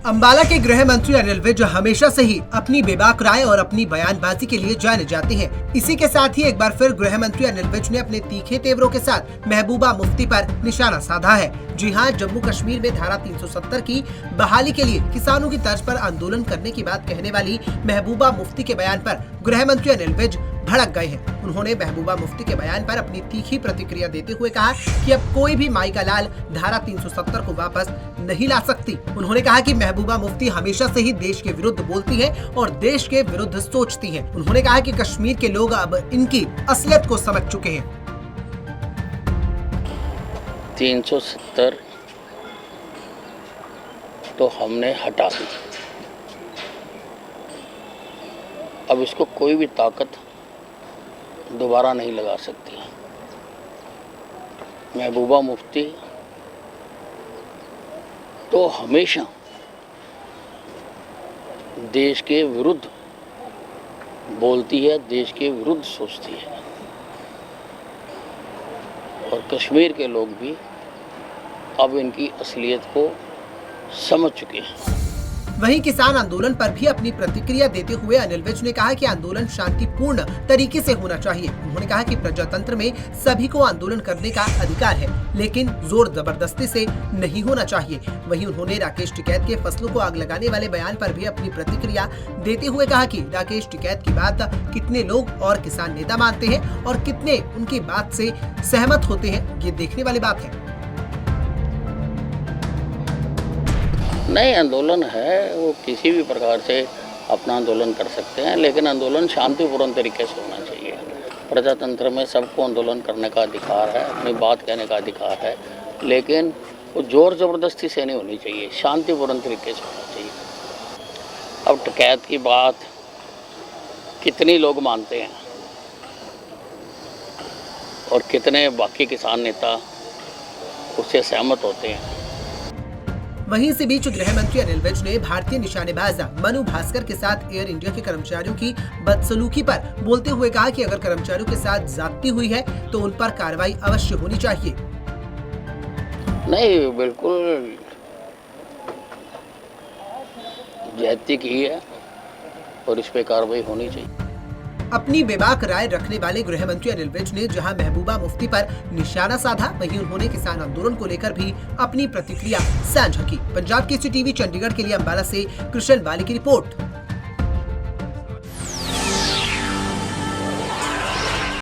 अंबाला के गृह मंत्री अनिल विज हमेशा से ही अपनी बेबाक राय और अपनी बयानबाजी के लिए जाने जाते हैं। इसी के साथ ही एक बार फिर गृह मंत्री अनिल विज ने अपने तीखे तेवरों के साथ महबूबा मुफ्ती पर निशाना साधा है। जी हां, जम्मू कश्मीर में धारा 370 की बहाली के लिए किसानों की तर्ज पर आंदोलन करने की बात कहने वाली महबूबा मुफ्ती के बयान पर गृह मंत्री अनिल विज भड़क गए हैं। उन्होंने महबूबा मुफ्ती के बयान पर अपनी तीखी प्रतिक्रिया देते हुए कहा कि अब कोई भी माई का लाल धारा 370 को वापस नहीं ला सकती। उन्होंने कहा कि महबूबा मुफ्ती हमेशा से ही देश के विरुद्ध बोलती है और देश के विरुद्ध सोचती है। उन्होंने कहा कि कश्मीर के लोग अब इनकी असलियत को समझ चुके हैं। 370 तो हमने हटा दी, अब इसको कोई भी ताकत दोबारा नहीं लगा सकती। महबूबा मुफ्ती तो हमेशा देश के विरुद्ध बोलती है, देश के विरुद्ध सोचती है और कश्मीर के लोग भी अब इनकी असलियत को समझ चुके हैं। वहीं किसान आंदोलन पर भी अपनी प्रतिक्रिया देते हुए अनिल विज ने कहा कि आंदोलन शांतिपूर्ण तरीके से होना चाहिए। उन्होंने कहा कि प्रजातंत्र में सभी को आंदोलन करने का अधिकार है, लेकिन जोर जबरदस्ती से नहीं होना चाहिए। वहीं उन्होंने राकेश टिकैत के फसलों को आग लगाने वाले बयान पर भी अपनी प्रतिक्रिया देते हुए कहा कि राकेश टिकैत की बात कितने लोग और किसान नेता मानते हैं और कितने उनकी बात से सहमत होते हैं, ये देखने वाली बात है। नए आंदोलन है, वो किसी भी प्रकार से अपना आंदोलन कर सकते हैं, लेकिन आंदोलन शांतिपूर्ण तरीके से होना चाहिए। प्रजातंत्र में सबको आंदोलन करने का अधिकार है, अपनी बात कहने का अधिकार है, लेकिन वो जोर ज़बरदस्ती से नहीं होनी चाहिए, शांतिपूर्ण तरीके से होना चाहिए। अब टिकैत की बात कितने लोग मानते हैं और कितने बाकी किसान नेता उससे सहमत होते हैं। वहीं इसी बीच गृह मंत्री अनिल विज ने भारतीय निशानेबाज मनु भास्कर के साथ एयर इंडिया के कर्मचारियों की बदसलूकी पर बोलते हुए कहा कि अगर कर्मचारियों के साथ ज्यादती हुई है तो उन पर कार्रवाई अवश्य होनी चाहिए। नहीं, बिल्कुल ज्यादती की है और इस पे कार्रवाई होनी चाहिए। अपनी बेबाक राय रखने वाले गृह मंत्री अनिल विज ने जहां महबूबा मुफ्ती पर निशाना साधा, वहीं उन्होंने किसान आंदोलन को लेकर भी अपनी प्रतिक्रिया साझा की। पंजाब केसरी टीवी चंडीगढ़ के लिए अंबाला से कृष्ण वाली की रिपोर्ट।